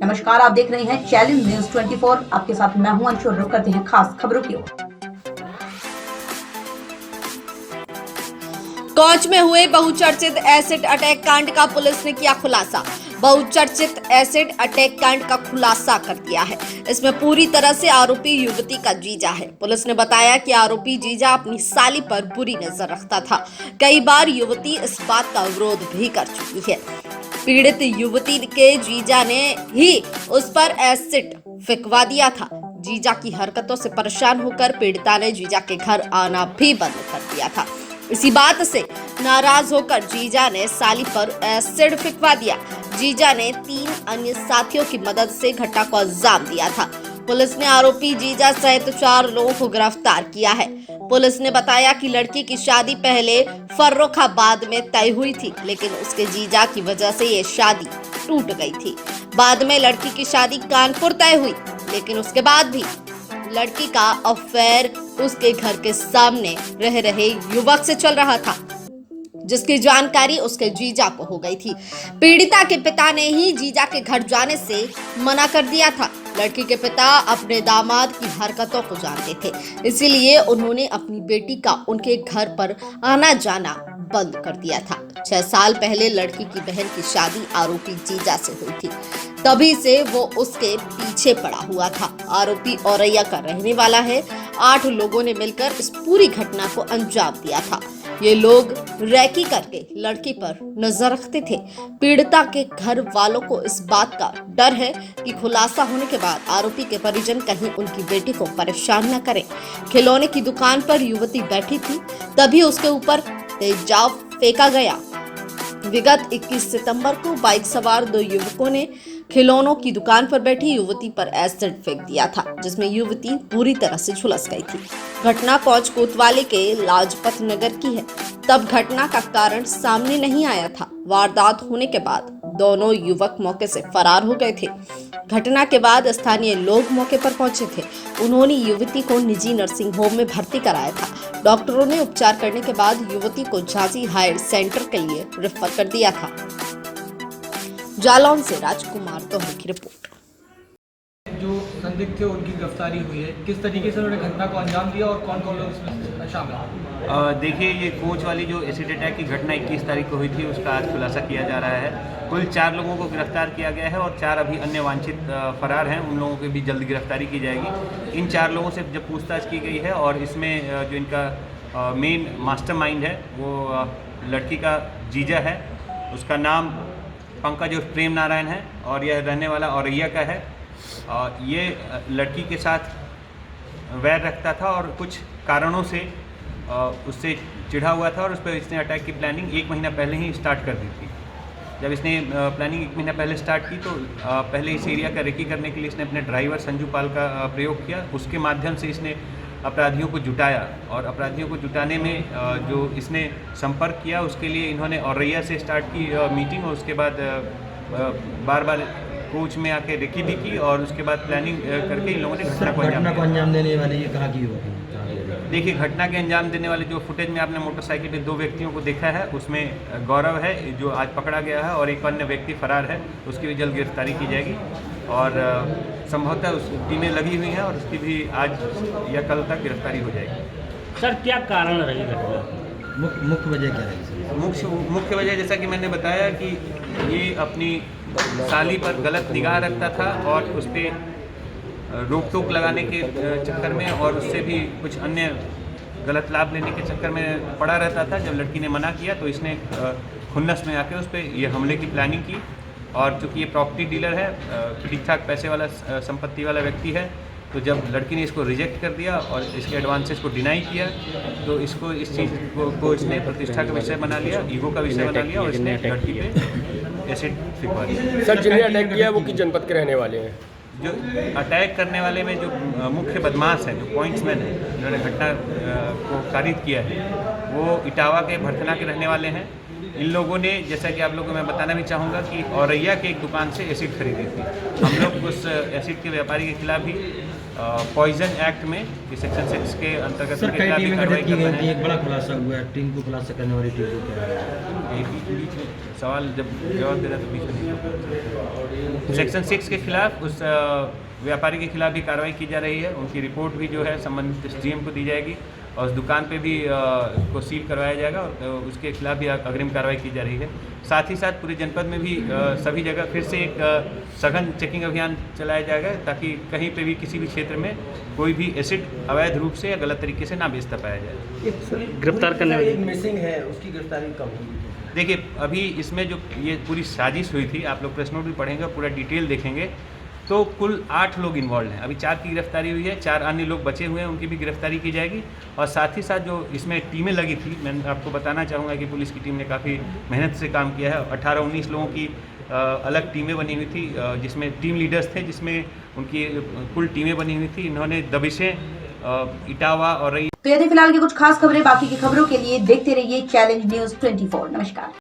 नमस्कार, आप देख रहे हैं चैलेंज न्यूज 24। आपके साथ मैं हूं अंशु। रुक करते हैं खास खबरों की ओर। कोच में हुए बहुचर्चित एसिड अटैक कांड का पुलिस ने किया खुलासा। बहुचर्चित एसिड अटैक कांड का खुलासा कर दिया है। इसमें पूरी तरह से आरोपी युवती का जीजा है। पुलिस ने बताया कि आरोपी जीजा अपनी साली पर बुरी नजर रखता था। कई बार युवती इस बात का विरोध भी कर चुकी है। पीड़ित युवती के जीजा ने ही उस पर एसिड फेंकवा दिया था। जीजा की हरकतों से परेशान होकर पीड़िता ने जीजा के घर आना भी बंद कर दिया था। इसी बात से नाराज होकर जीजा ने साली पर एसिड फेंकवा दिया। जीजा ने 3 अन्य साथियों की मदद से घटना को अंजाम दिया था। पुलिस ने आरोपी जीजा सहित 4 लोगों को गिरफ्तार किया है। पुलिस ने बताया कि लड़की की शादी पहले फर्रुखाबाद में तय हुई थी, लेकिन उसके जीजा की वजह से ये शादी टूट गई थी। बाद में लड़की की शादी कानपुर तय हुई, लेकिन उसके बाद भी लड़की का अफेयर उसके घर के सामने रह रहे युवक से चल रहा था, जिसकी जानकारी उसके जीजा को हो गई थी। पीड़िता के पिता ने ही जीजा के घर जाने से मना कर दिया था। लड़की के पिता अपने दामाद की हरकतों को जानते थे, इसीलिए उन्होंने अपनी बेटी का उनके घर पर आना जाना बंद कर दिया था। 6 साल पहले लड़की की बहन की शादी आरोपी जीजा से हुई थी, तभी से वो उसके पीछे पड़ा हुआ था। आरोपी औरैया का रहने वाला है। 8 लोगों ने मिलकर इस पूरी घटना को अंजाम दिया था। ये लोग रैकी करके लड़की पर नजर रखते थे। पीड़िता के घर वालों को इस बात का डर है कि खुलासा होने के बाद आरोपी के परिजन कहीं उनकी बेटी को परेशान न करें। खिलौने की दुकान पर युवती बैठी थी, तभी उसके ऊपर तेजाब फेंका गया। विगत 21 सितंबर को बाइक सवार 2 युवकों ने खिलौनों की दुकान पर बैठी युवती पर एसिड फेंक दिया था, जिसमें युवती पूरी तरह से झुलस गई थी। घटना कोच कोतवाली के लाजपत नगर की है। तब घटना का कारण सामने नहीं आया था। वारदात होने के बाद दोनों युवक मौके से फरार हो गए थे। घटना के बाद स्थानीय लोग मौके पर पहुंचे थे। उन्होंने युवती को निजी नर्सिंग होम में भर्ती कराया था। डॉक्टरों ने उपचार करने के बाद युवती को झांसी हायर सेंटर के लिए रेफर कर दिया था। जालौन से राजकुमार दोहरे की रिपोर्ट। जो संदिग्ध थे उनकी गिरफ्तारी हुई है, किस तरीके से उन्होंने घटना को अंजाम दिया और कौन कौन लोग इसमें शामिल हैं? देखिए, ये कोच वाली जो एसिड अटैक की घटना 21 तारीख को हुई थी, उसका आज खुलासा किया जा रहा है। कुल 4 लोगों को गिरफ्तार किया गया है और 4 अभी अन्य वांछित फरार हैं। उन लोगों की भी जल्द गिरफ्तारी की जाएगी। इन 4 लोगों से जब पूछताछ की गई है और इसमें जो इनका मेन मास्टरमाइंड है वो लड़की का जीजा है। उसका नाम पंकज उर्फ प्रेम नारायण है और यह रहने वाला औरैया का है। ये लड़की के साथ वैर रखता था और कुछ कारणों से उससे चिढ़ा हुआ था और उस पर इसने अटैक की प्लानिंग 1 महीना पहले ही स्टार्ट कर दी थी। जब इसने प्लानिंग 1 महीना पहले स्टार्ट की तो पहले इस एरिया का रेकी करने के लिए इसने अपने ड्राइवर संजू पाल का प्रयोग किया। उसके माध्यम से इसने अपराधियों को जुटाया और अपराधियों को जुटाने में जो इसने संपर्क किया उसके लिए इन्होंने औरैया से स्टार्ट की मीटिंग और उसके बाद बार बार कोच में आके रेकी भी की और उसके बाद प्लानिंग करके इन लोगों ने घटना को अंजाम देने वाले ये कहाँ की होगी? देखिए, घटना के अंजाम देने वाले जो फुटेज में आपने मोटरसाइकिल पे 2 व्यक्तियों को देखा है, उसमें गौरव है जो आज पकड़ा गया है और एक अन्य व्यक्ति फरार है, उसकी भी जल्द गिरफ्तारी की जाएगी और संभवतः उस टीमें लगी हुई हैं और उसकी भी आज या कल तक गिरफ्तारी हो जाएगी। सर, क्या कारण रही घटना? मुख्य वजह क्या रही? मुख्य वजह जैसा कि मैंने बताया कि ये अपनी साली पर गलत निगाह रखता था और उस पर रोक टोक लगाने के चक्कर में और उससे भी कुछ अन्य गलत लाभ लेने के चक्कर में पड़ा रहता था। जब लड़की ने मना किया तो इसने खुन्नस में आके उस पर ये हमले की प्लानिंग की और चूँकि ये प्रॉपर्टी डीलर है, ठीक ठाक पैसे वाला संपत्ति वाला व्यक्ति है, तो जब लड़की ने इसको रिजेक्ट कर दिया और इसके एडवांसेस को डिनाई किया तो इसको इस चीज़ को इसने प्रतिष्ठा का विषय बना लिया, ईगो का विषय बना लिया और इसने लड़की पे एसिड फेंकवा दिया। सर, जिन्हें अटैक किया है वो किस जनपद के रहने वाले हैं? जो अटैक करने वाले में जो मुख्य बदमाश है, जो पॉइंट्समैन है, जिन्होंने घटना को कारित किया है, वो इटावा के भरथना के रहने वाले हैं। इन लोगों ने, जैसा कि आप लोगों को मैं बताना भी चाहूँगा कि औरैया के एक दुकान से एसिड खरीदी थी। हम लोग उस एसिड के व्यापारी के खिलाफ भी पॉइजन एक्ट में सेक्शन 6 के अंतर्गत सर, कई टीमें गठित की गई थी। एक बड़ा खुलासा हुआ है, टीम को खुलासा करने वाली टीम को क्या है? ये बीच में सवाल जब जवाब दे रहा तो बीच में नहीं बोलता। सेक्शन 6 के खिलाफ उस व्यापारी के खिलाफ भी कार्रवाई की जा रही है। उनकी रिपोर्ट भी जो है संबंधित एसडीएम को दी जाएगी और उस दुकान पे भी को सील करवाया जाएगा और उसके खिलाफ भी अग्रिम कार्रवाई की जा रही है। साथ ही साथ पूरे जनपद में भी सभी जगह फिर से एक सघन चेकिंग अभियान चलाया जाएगा ताकि कहीं पे भी किसी भी क्षेत्र में कोई भी एसिड अवैध रूप से या गलत तरीके से ना बेचता पाया जाए। गिरफ्तार करने वाले मिसिंग है, उसकी गिरफ्तारी कब होगी? देखिए अभी इसमें जो ये पूरी साजिश हुई थी, आप लोग प्रेस नोट भी पढ़ेंगे, पूरा डिटेल देखेंगे तो कुल 8 लोग इन्वॉल्व हैं। अभी 4 की गिरफ्तारी हुई है, 4 अन्य लोग बचे हुए हैं, उनकी भी गिरफ्तारी की जाएगी। और साथ ही साथ जो इसमें टीमें लगी थी, मैं आपको बताना चाहूँगा कि पुलिस की टीम ने काफ़ी मेहनत से काम किया है। 18-19 लोगों की अलग टीमें बनी हुई थी, जिसमें टीम लीडर्स थे, जिसमें उनकी कुल टीमें बनी हुई थी। इन्होंने दबिशें इटावा और तो ये थी फिलहाल की कुछ खास खबरें। बाकी की खबरों के लिए देखते रहिए चैलेंज न्यूज़ 24। नमस्कार।